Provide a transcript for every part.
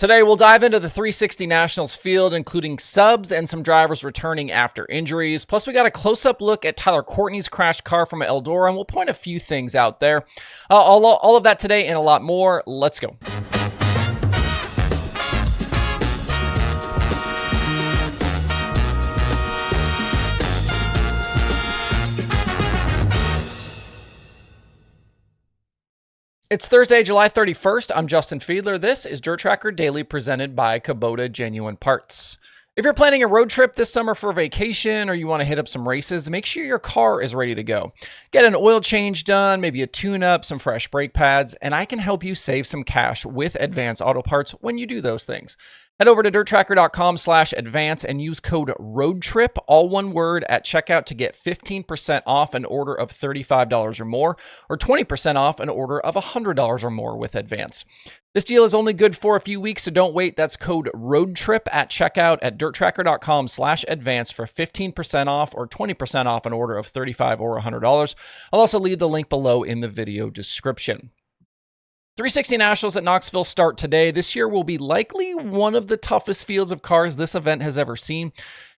Today, we'll dive into the 360 Nationals field, including subs and some drivers returning after injuries. Plus, we got a close-up look at Tyler Courtney's crashed car from Eldora, and we'll point a few things out there. All of that today and a lot more. Let's go. It's Thursday, July 31st. I'm Justin Fiedler. This is DIRTRACKR Daily presented by Kubota Genuine Parts. If you're planning a road trip this summer for a vacation or you want to hit up some races, make sure your car is ready to go. Get an oil change done, maybe a tune-up, some fresh brake pads, and I can help you save some cash with Advance Auto Parts when you do those things. Head over to DIRTRACKR.com/advance and use code ROADTRIP, all one word, at checkout to get 15% off an order of $35 or more, or 20% off an order of $100 or more with Advance. This deal is only good for a few weeks, so don't wait. That's code ROADTRIP at checkout at DIRTRACKR.com/advance for 15% off or 20% off an order of $35 or $100. I'll also leave the link below in the video description. 360 Nationals at Knoxville start today. This year will be likely one of the toughest fields of cars this event has ever seen.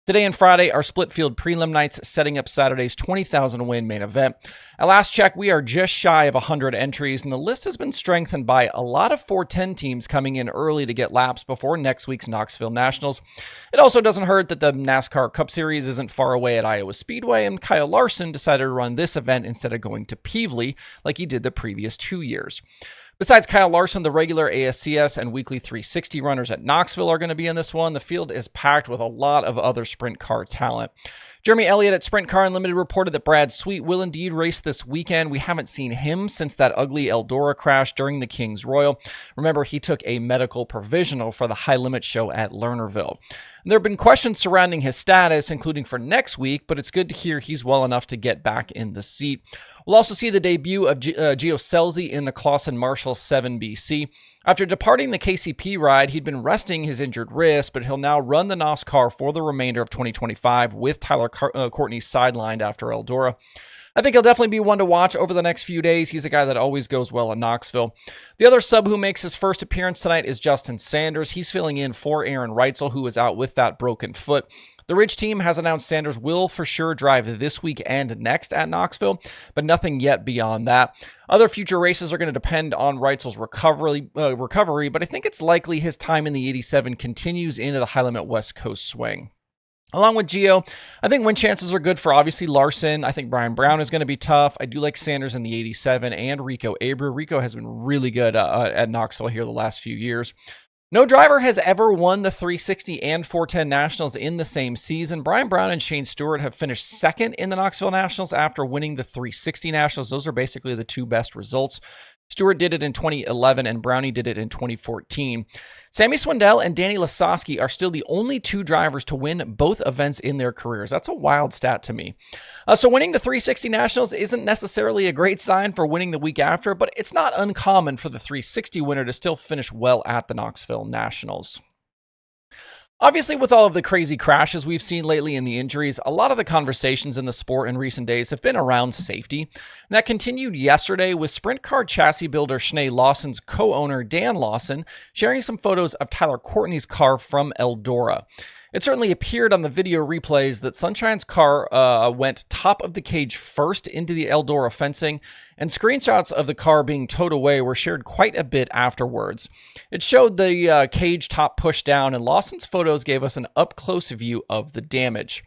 Today and Friday are split field prelim nights, setting up Saturday's 20,000 win main event. At last check, we are just shy of 100 entries, and the list has been strengthened by a lot of 410 teams coming in early to get laps before next week's Knoxville Nationals. It also doesn't hurt that the NASCAR Cup Series isn't far away at Iowa Speedway, and Kyle Larson decided to run this event instead of going to Pevely like he did the previous 2 years. Besides Kyle Larson, the regular ASCS and weekly 360 runners at Knoxville are going to be in this one. The field is packed with a lot of other sprint car talent. Jeremy Elliott at Sprint Car Unlimited reported that Brad Sweet will indeed race this weekend. We haven't seen him since that ugly Eldora crash during the King's Royal. Remember, he took a medical provisional for the high limit show at Lernerville. There have been questions surrounding his status, including for next week, but it's good to hear he's well enough to get back in the seat. We'll also see the debut of Gio Scelzi in the Clausen Marshall 7BC. After departing the KCP ride, he'd been resting his injured wrist, but he'll now run the NOS car for the remainder of 2025 with Tyler Courtney sidelined after Eldora. I think he'll definitely be one to watch over the next few days. He's a guy that always goes well in Knoxville. The other sub who makes his first appearance tonight is Justin Sanders. He's filling in for Aaron Reitzel, who is out with that broken foot. The Ridge team has announced Sanders will for sure drive this week and next at Knoxville, but nothing yet beyond that. Other future races are going to depend on Reitzel's recovery, but I think it's likely his time in the 87 continues into the high limit West Coast swing. Along with Gio, I think win chances are good for obviously Larson. I think Brian Brown is going to be tough. I do like Sanders in the 87 and Rico Abreu. Rico has been really good at Knoxville here the last few years. No driver has ever won the 360 and 410 Nationals in the same season. Brian Brown and Shane Stewart have finished second in the Knoxville Nationals after winning the 360 Nationals. Those are basically the two best results. Stewart did it in 2011 and Brownie did it in 2014. Sammy Swindell and Danny Lasowski are still the only two drivers to win both events in their careers. That's a wild stat to me. So winning the 360 Nationals isn't necessarily a great sign for winning the week after, but it's not uncommon for the 360 winner to still finish well at the Knoxville Nationals. Obviously, with all of the crazy crashes we've seen lately and the injuries, a lot of the conversations in the sport in recent days have been around safety. And that continued yesterday with sprint car chassis builder schnee-lawson's co-owner Dan Lawson sharing some photos of Tyler Courtney's car from Eldora. It certainly appeared on the video replays that Sunshine's car went top of the cage first into the Eldora fencing, and screenshots of the car being towed away were shared quite a bit afterwards. It showed the cage top pushed down, and Lawson's photos gave us an up-close view of the damage.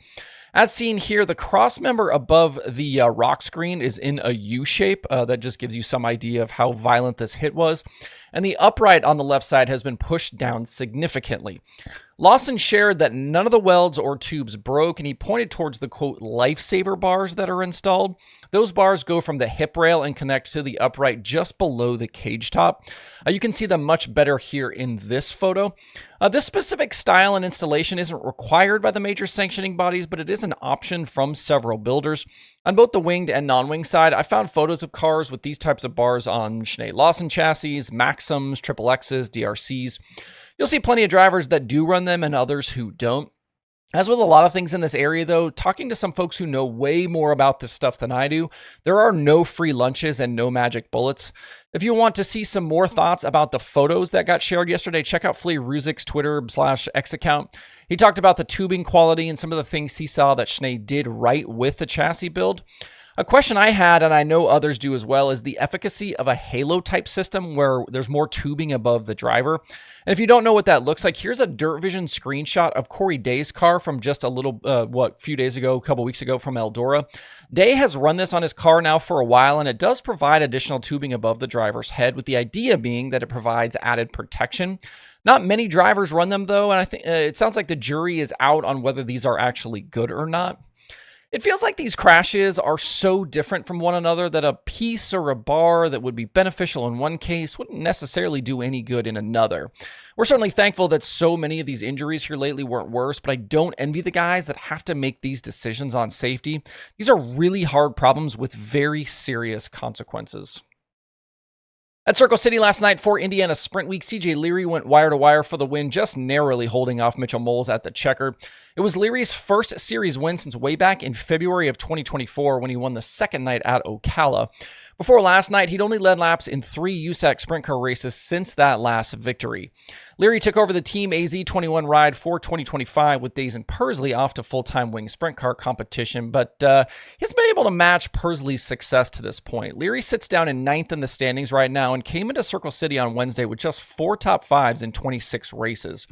As seen here, the cross member above the rock screen is in a U shape. That just gives you some idea of how violent this hit was. And the upright on the left side has been pushed down significantly. Lawson shared that none of the welds or tubes broke, and he pointed towards the, quote, lifesaver bars that are installed. Those bars go from the hip rail and connect to the upright just below the cage top. You can see them much better here in this photo. This specific style and installation isn't required by the major sanctioning bodies, but it is an option from several builders. On both the winged and non-wing side, I found photos of cars with these types of bars on Schnee-Lawson chassis, Maxims, Triple X's, DRCs. You'll see plenty of drivers that do run them and others who don't. As with a lot of things in this area, though, talking to some folks who know way more about this stuff than I do, there are no free lunches and no magic bullets. If you want to see some more thoughts about the photos that got shared yesterday, check out Flea Ruzik's Twitter/X account. He talked about the tubing quality and some of the things he saw that Schnee did right with the chassis build. A question I had, and I know others do as well, is the efficacy of a halo type system where there's more tubing above the driver. And if you don't know what that looks like, here's a Dirt Vision screenshot of Corey Day's car from just a few days ago, a couple weeks ago from Eldora. Day has run this on his car now for a while, and it does provide additional tubing above the driver's head, with the idea being that it provides added protection. Not many drivers run them though, and I think it sounds like the jury is out on whether these are actually good or not. It feels like these crashes are so different from one another that a piece or a bar that would be beneficial in one case wouldn't necessarily do any good in another. We're certainly thankful that so many of these injuries here lately weren't worse, but I don't envy the guys that have to make these decisions on safety. These are really hard problems with very serious consequences. At Circle City last night for Indiana Sprint Week, CJ Leary went wire-to-wire for the win, just narrowly holding off Mitchell Moles at the checker. It was Leary's first series win since way back in February of 2024 when he won the second night at Ocala. Before last night, he'd only led laps in 3 USAC sprint car races since that last victory. Leary took over the Team AZ21 ride for 2025 with Days and Pursley off to full-time wing sprint car competition, but he hasn't been able to match Pursley's success to this point. Leary sits down in 9th in the standings right now and came into Circle City on Wednesday with just 4 top 5s in 26 races.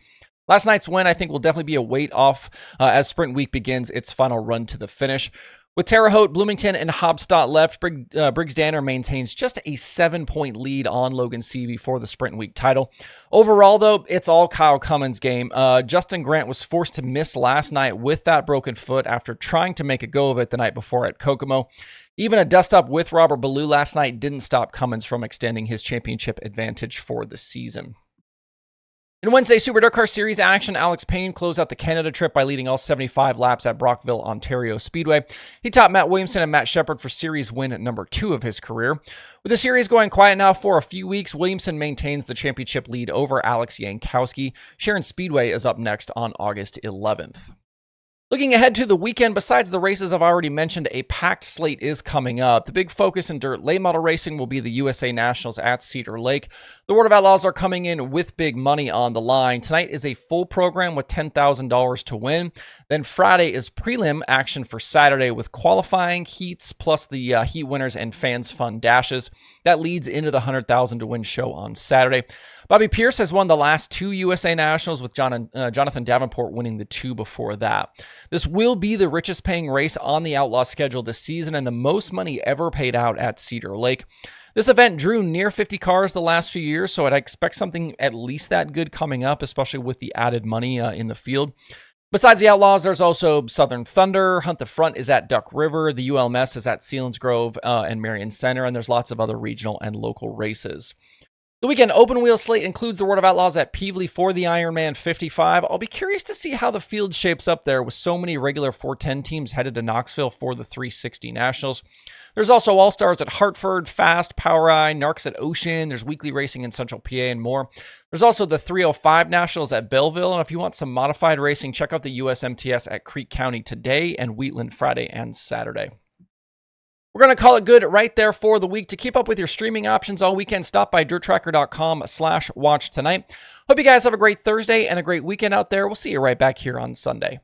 Last night's win, I think, will definitely be a weight off as Sprint Week begins its final run to the finish. With Terre Haute, Bloomington, and Hobstadt left, Briggs Danner maintains just a 7-point lead on Logan Seavey for the Sprint Week title. Overall, though, it's all Kyle Cummins' game. Justin Grant was forced to miss last night with that broken foot after trying to make a go of it the night before at Kokomo. Even a dust-up with Robert Ballou last night didn't stop Cummins from extending his championship advantage for the season. In Wednesday's Super DIRTCar Series action, Alex Payne closed out the Canada trip by leading all 75 laps at Brockville, Ontario Speedway. He topped Matt Williamson and Matt Shepard for series win number 2 of his career. With the series going quiet now for a few weeks, Williamson maintains the championship lead over Alex Yankowski. Sharon Speedway is up next on August 11th. Looking ahead to the weekend, besides the races I've already mentioned, a packed slate is coming up. The big focus in dirt late model racing will be the USA Nationals at Cedar Lake. The World of Outlaws are coming in with big money on the line. Tonight is a full program with $10,000 to win. Then Friday is prelim action for Saturday with qualifying heats plus the heat winners and fans fun dashes. That leads into the $100,000 to win show on Saturday. Bobby Pierce has won the last 2 USA Nationals with Jonathan Davenport winning the 2 before that. This will be the richest paying race on the Outlaw schedule this season and the most money ever paid out at Cedar Lake. This event drew near 50 cars the last few years, so I'd expect something at least that good coming up, especially with the added money in the field. Besides the Outlaws, there's also Southern Thunder. Hunt the Front is at Duck River. The ULMS is at Selinsgrove and Marion Center, and there's lots of other regional and local races. The weekend open wheel slate includes the World of Outlaws at Peevely for the Ironman 55. I'll be curious to see how the field shapes up there with so many regular 410 teams headed to Knoxville for the 360 Nationals. There's also All-Stars at Hartford, Fast, PowerEye, Narcs at Ocean. There's weekly racing in Central PA and more. There's also the 305 Nationals at Belleville. And if you want some modified racing, check out the USMTS at Creek County today and Wheatland Friday and Saturday. We're going to call it good right there for the week. To keep up with your streaming options all weekend, stop by DIRTRACKR.com/watch tonight. Hope you guys have a great Thursday and a great weekend out there. We'll see you right back here on Sunday.